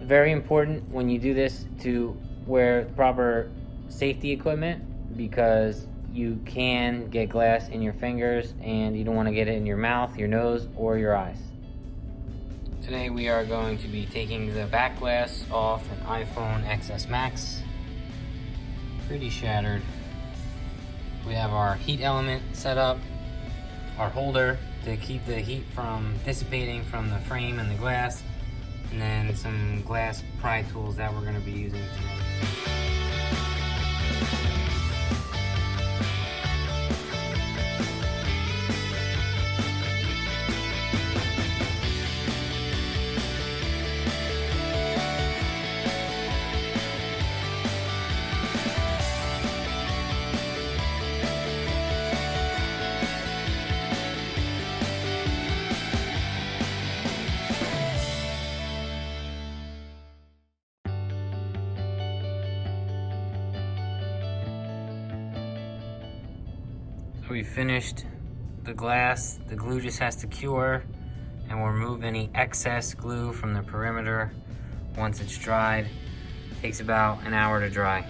Very important when you do this to wear proper safety equipment, because you can get glass in your fingers and you don't want to get it in your mouth, your nose, or your eyes. Today we are going to be taking the back glass off an iPhone XS Max. Pretty shattered. We have our heat element set up, our holder to keep the heat from dissipating from the frame and the glass, and then some glass pry tools that we're going to be using today. We finished the glass. The glue just has to cure, and we'll remove any excess glue from the perimeter once it's dried. Takes about an hour to dry.